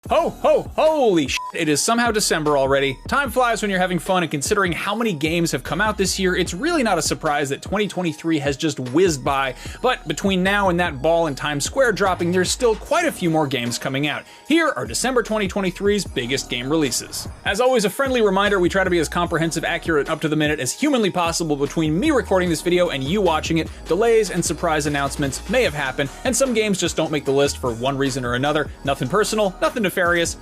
Ho, ho, holy shit, it is somehow December already. Time flies when you're having fun, and considering how many games have come out this year, it's really not a surprise that 2023 has just whizzed by. But between now and that ball in Times Square dropping, there's still quite a few more games coming out. Here are December 2023's biggest game releases. As always, a friendly reminder, we try to be as comprehensive, accurate, and up to the minute as humanly possible between me recording this video and you watching it. Delays and surprise announcements may have happened, and some games just don't make the list for one reason or another. Nothing personal, nothing nefarious.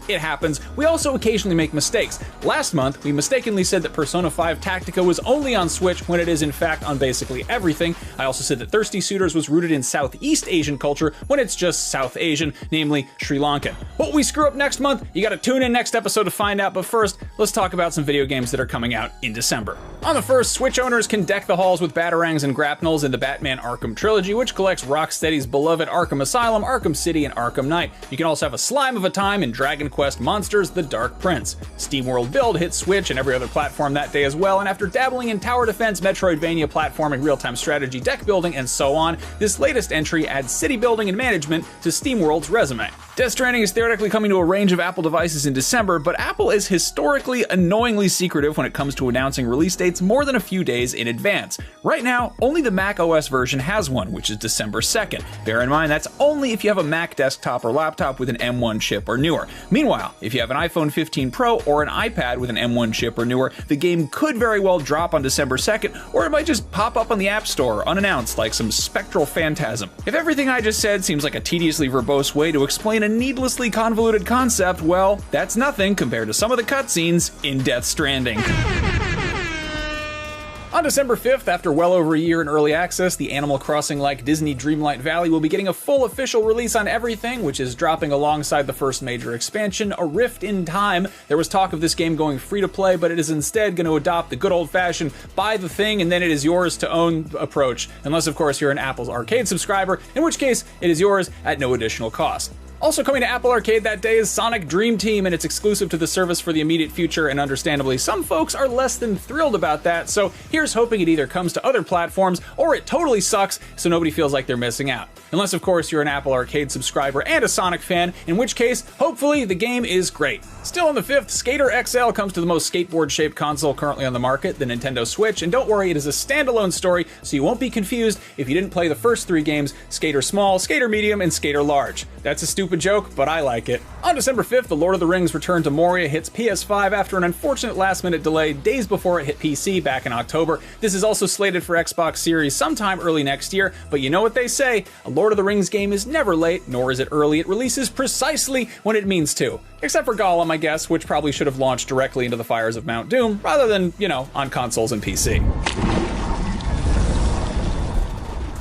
It happens. We also occasionally make mistakes. Last month, we mistakenly said that Persona 5 Tactica was only on Switch when it is in fact on basically everything. I also said that Thirsty Suitors was rooted in Southeast Asian culture when it's just South Asian, namely Sri Lankan. What we screw up next month, you gotta tune in next episode to find out, but first, let's talk about some video games that are coming out in December. On the first, Switch owners can deck the halls with batarangs and grapnels in the Batman Arkham Trilogy, which collects Rocksteady's beloved Arkham Asylum, Arkham City, and Arkham Knight. You can also have a slime of a time in Dragon Quest Monsters: The Dark Prince. Steamworld Build hit Switch and every other platform that day as well, and after dabbling in tower defense, Metroidvania platforming, real-time strategy, deck building, and so on, this latest entry adds city building and management to Steamworld's resume. Death Stranding is theoretically coming to a range of Apple devices in December, but Apple is historically annoyingly secretive when it comes to announcing release dates more than a few days in advance. Right now, only the Mac OS version has one, which is December 2nd. Bear in mind, that's only if you have a Mac desktop or laptop with an M1 chip or newer. Meanwhile, if you have an iPhone 15 Pro or an iPad with an M1 chip or newer, the game could very well drop on December 2nd, or it might just pop up on the App Store unannounced like some spectral phantasm. If everything I just said seems like a tediously verbose way to explain a needlessly convoluted concept, well, that's nothing compared to some of the cutscenes in Death Stranding. On December 5th, after well over a year in early access, the Animal Crossing-like Disney Dreamlight Valley will be getting a full official release on everything, which is dropping alongside the first major expansion, A Rift in Time. There was talk of this game going free-to-play, but it is instead going to adopt the good old-fashioned buy the thing and then it is yours to own approach, unless of course you're an Apple's Arcade subscriber, in which case it is yours at no additional cost. Also coming to Apple Arcade that day is Sonic Dream Team, and it's exclusive to the service for the immediate future, and understandably, some folks are less than thrilled about that, so here's hoping it either comes to other platforms, or it totally sucks, so nobody feels like they're missing out. Unless, of course, you're an Apple Arcade subscriber and a Sonic fan, in which case, hopefully, the game is great. Still on the 5th, Skater XL comes to the most skateboard-shaped console currently on the market, the Nintendo Switch, and don't worry, it is a standalone story, so you won't be confused if you didn't play the first 3 games, Skater Small, Skater Medium, and Skater Large. That's a stupid joke, but I like it. On December 5th, The Lord of the Rings Return to Moria hits PS5 after an unfortunate last-minute delay days before it hit PC back in October. This is also slated for Xbox Series sometime early next year, but you know what they say, a Lord of the Rings game is never late, nor is it early. It releases precisely when it means to. Except for Gollum, I guess, which probably should have launched directly into the fires of Mount Doom, rather than, you know, on consoles and PC.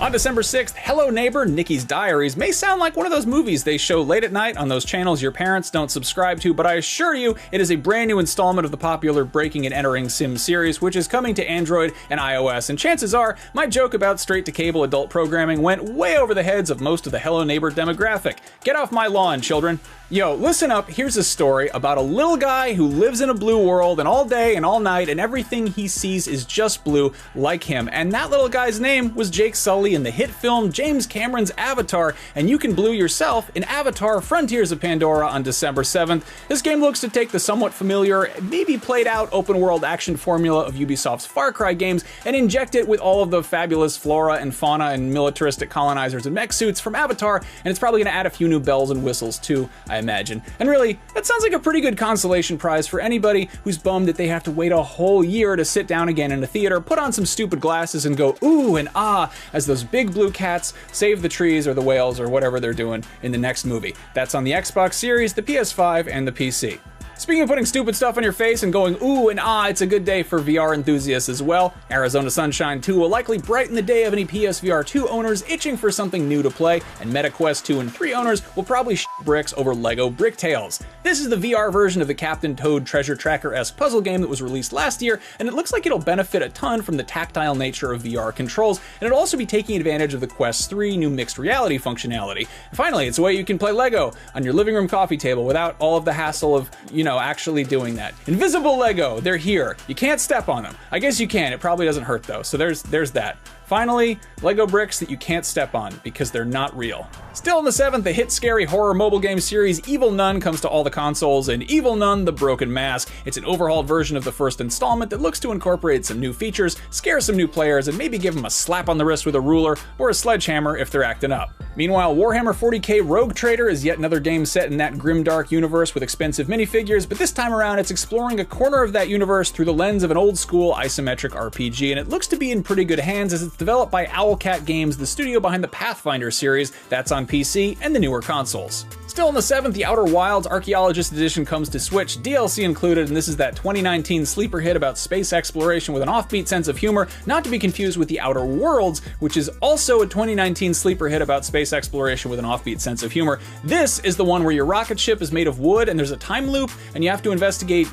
On December 6th, Hello Neighbor, Nicky's Diaries may sound like one of those movies they show late at night on those channels your parents don't subscribe to, but I assure you it is a brand new installment of the popular Breaking and Entering Sim series, which is coming to Android and iOS, and chances are my joke about straight-to-cable adult programming went way over the heads of most of the Hello Neighbor demographic. Get off my lawn, children. Yo, listen up, here's a story about a little guy who lives in a blue world, and all day and all night, and everything he sees is just blue, like him. And that little guy's name was Jake Sully in the hit film James Cameron's Avatar, and you can blue yourself in Avatar: Frontiers of Pandora on December 7th. This game looks to take the somewhat familiar, maybe played out open-world action formula of Ubisoft's Far Cry games and inject it with all of the fabulous flora and fauna and militaristic colonizers and mech suits from Avatar, and it's probably going to add a few new bells and whistles too, I imagine. And really, that sounds like a pretty good consolation prize for anybody who's bummed that they have to wait a whole year to sit down again in a theater, put on some stupid glasses, and go ooh and ah as those big blue cats save the trees or the whales or whatever they're doing in the next movie. That's on the Xbox Series, the PS5, and the PC. Speaking of putting stupid stuff on your face and going ooh and ah, it's a good day for VR enthusiasts as well. Arizona Sunshine 2 will likely brighten the day of any PSVR 2 owners itching for something new to play, and MetaQuest 2 and 3 owners will probably bricks over Lego Bricktales. This is the VR version of the Captain Toad treasure tracker-esque puzzle game that was released last year, and it looks like it'll benefit a ton from the tactile nature of VR controls, and it'll also be taking advantage of the Quest 3 new mixed reality functionality. And finally, it's a way you can play Lego on your living room coffee table without all of the hassle of, you know, actually doing that. Invisible Lego, they're here. You can't step on them. I guess you can, it probably doesn't hurt though, so there's that. Finally, Lego bricks that you can't step on because they're not real. Still on the 7th, the hit scary horror mobile game series Evil Nun comes to all the consoles, and Evil Nun: The Broken Mask. It's an overhauled version of the first installment that looks to incorporate some new features, scare some new players, and maybe give them a slap on the wrist with a ruler or a sledgehammer if they're acting up. Meanwhile, Warhammer 40k Rogue Trader is yet another game set in that grimdark universe with expensive minifigures, but this time around it's exploring a corner of that universe through the lens of an old-school isometric RPG, and it looks to be in pretty good hands as it's developed by Owlcat Games, the studio behind the Pathfinder series. That's on PC and the newer consoles. Still on the 7th, the Outer Wilds Archaeologist Edition comes to Switch, DLC included, and this is that 2019 sleeper hit about space exploration with an offbeat sense of humor, not to be confused with the Outer Worlds, which is also a 2019 sleeper hit about space exploration with an offbeat sense of humor. This is the one where your rocket ship is made of wood and there's a time loop, and you have to investigate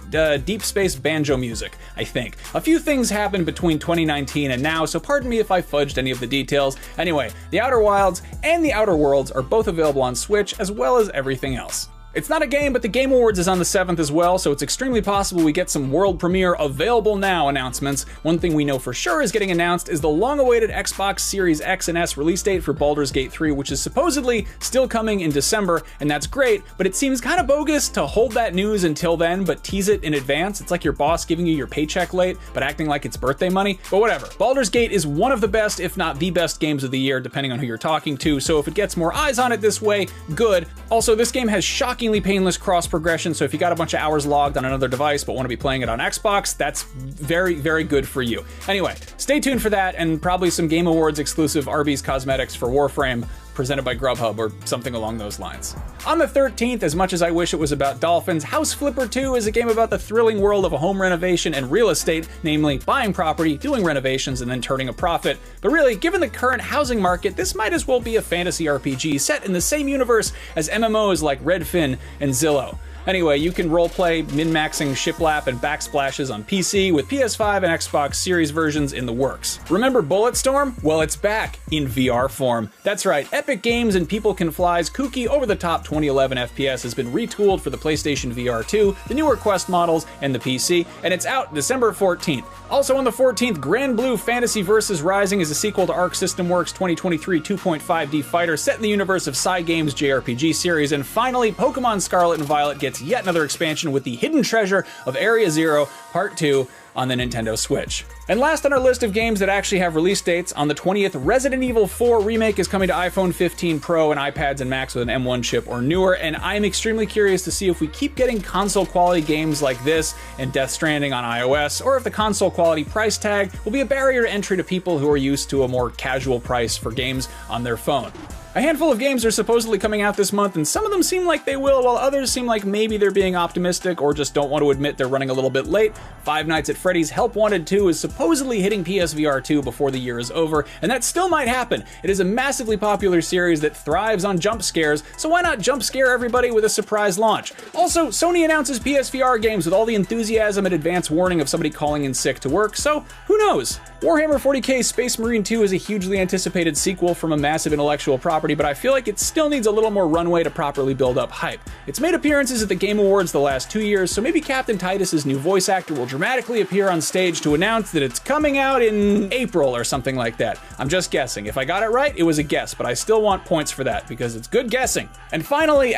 deep space banjo music, I think. A few things happened between 2019 and now, so pardon me if I fudged any of the details. Anyway, the Outer Wilds and the Outer Worlds are both available on Switch, as well as everything else. It's not a game, but the Game Awards is on the 7th as well, so it's extremely possible we get some world premiere available now announcements. One thing we know for sure is getting announced is the long-awaited Xbox Series X and S release date for Baldur's Gate 3, which is supposedly still coming in December, and that's great, but it seems kind of bogus to hold that news until then, but tease it in advance. It's like your boss giving you your paycheck late, but acting like it's birthday money. But whatever. Baldur's Gate is one of the best, if not the best games of the year, depending on who you're talking to, so if it gets more eyes on it this way, good. Also, this game has shockingly painless cross progression, so if you got a bunch of hours logged on another device but want to be playing it on Xbox, that's very, very good for you. Anyway, stay tuned for that and probably some Game Awards exclusive Arby's cosmetics for Warframe presented by Grubhub or something along those lines. On the 13th, as much as I wish it was about dolphins, House Flipper 2 is a game about the thrilling world of a home renovation and real estate, namely buying property, doing renovations, and then turning a profit. But really, given the current housing market, this might as well be a fantasy RPG set in the same universe as MMOs like Redfin and Zillow. Anyway, you can roleplay min-maxing shiplap and backsplashes on PC with PS5 and Xbox Series versions in the works. Remember Bulletstorm? Well, it's back in VR form. That's right, Epic Games and People Can Fly's kooky, over-the-top 2011 FPS has been retooled for the PlayStation VR 2, the newer Quest models, and the PC, and it's out December 14th. Also on the 14th, Granblue Fantasy vs. Rising is a sequel to Arc System Works' 2023 2.5D fighter set in the universe of Cygames' JRPG series, and finally, Pokemon Scarlet and Violet gets yet another expansion with the Hidden Treasure of Area Zero Part 2 on the Nintendo Switch. And last on our list of games that actually have release dates, on the 20th, Resident Evil 4 Remake is coming to iPhone 15 Pro and iPads and Macs with an M1 chip or newer, and I'm extremely curious to see if we keep getting console quality games like this and Death Stranding on iOS, or if the console quality price tag will be a barrier to entry to people who are used to a more casual price for games on their phone. A handful of games are supposedly coming out this month, and some of them seem like they will, while others seem like maybe they're being optimistic or just don't want to admit they're running a little bit late. Five Nights at Freddy's Help Wanted 2 is supposedly hitting PSVR 2 before the year is over, and that still might happen. It is a massively popular series that thrives on jump scares, so why not jump scare everybody with a surprise launch? Also, Sony announces PSVR games with all the enthusiasm and advance warning of somebody calling in sick to work, so who knows? Warhammer 40k Space Marine 2 is a hugely anticipated sequel from a massive intellectual property, but I feel like it still needs a little more runway to properly build up hype. It's made appearances at the Game Awards the last 2 years, so maybe Captain Titus's new voice actor will dramatically appear on stage to announce that it's coming out in April or something like that. I'm just guessing. If I got it right, it was a guess, but I still want points for that because it's good guessing. And finally,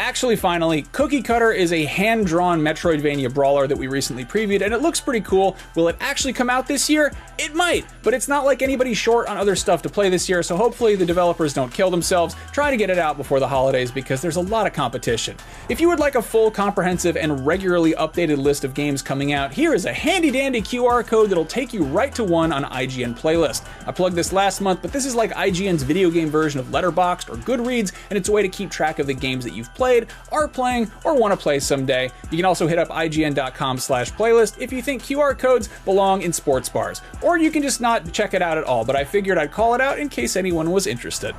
Cookie Cutter is a hand-drawn Metroidvania brawler that we recently previewed, and it looks pretty cool. Will it actually come out this year? It might, but it's not like anybody's short on other stuff to play this year, so hopefully the developers don't kill themselves. Try to get it out before the holidays because there's a lot of competition. If you would like a full, comprehensive, and regularly updated list of games coming out, here is a handy-dandy QR code that'll take you right to one on IGN Playlist. I plugged this last month, but this is like IGN's video game version of Letterboxd or Goodreads, and it's a way to keep track of the games that you've played, are playing, or want to play someday. You can also hit up IGN.com/playlist if you think QR codes belong in sports bars. Or you can just not check it out at all, but I figured I'd call it out in case anyone was interested.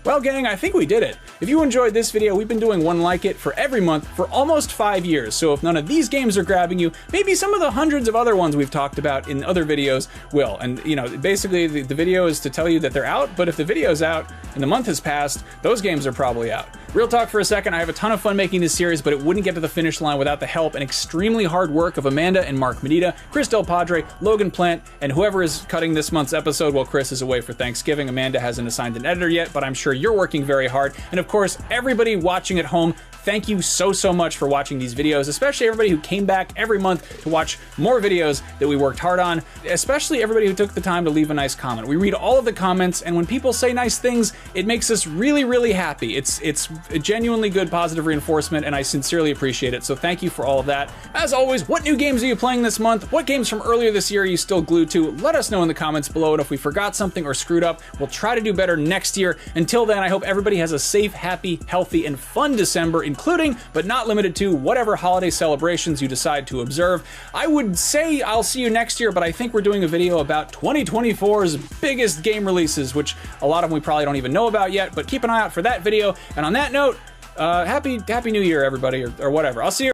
Well, gang, I think we did it. If you enjoyed this video, we've been doing one like it for every month for almost 5 years, so if none of these games are grabbing you, maybe some of the hundreds of other ones we've talked about in other videos will. And, you know, basically the video is to tell you that they're out, but if the video's out, and the month has passed, those games are probably out. Real talk for a second, I have a ton of fun making this series, but it wouldn't get to the finish line without the help and extremely hard work of Amanda and Mark Medina, Chris Del Padre, Logan Plant, and whoever is cutting this month's episode while Chris is away for Thanksgiving. Amanda hasn't assigned an editor yet, but I'm sure you're working very hard. And of course, everybody watching at home, thank you so much for watching these videos, especially everybody who came back every month to watch more videos that we worked hard on, especially everybody who took the time to leave a nice comment. We read all of the comments, and when people say nice things, it makes us really happy. It's a genuinely good positive reinforcement, and I sincerely appreciate it, so thank you for all of that. As always, what new games are you playing this month? What games from earlier this year are you still glued to? Let us know in the comments below, and if we forgot something or screwed up, we'll try to do better next year. Until then, I hope everybody has a safe, happy, healthy, and fun December, including, but not limited to, whatever holiday celebrations you decide to observe. I would say I'll see you next year, but I think we're doing a video about 2024's biggest game releases, which a lot of them we probably don't even know about yet, but keep an eye out for that video. And on that note, Happy New Year, everybody, or whatever. I'll see you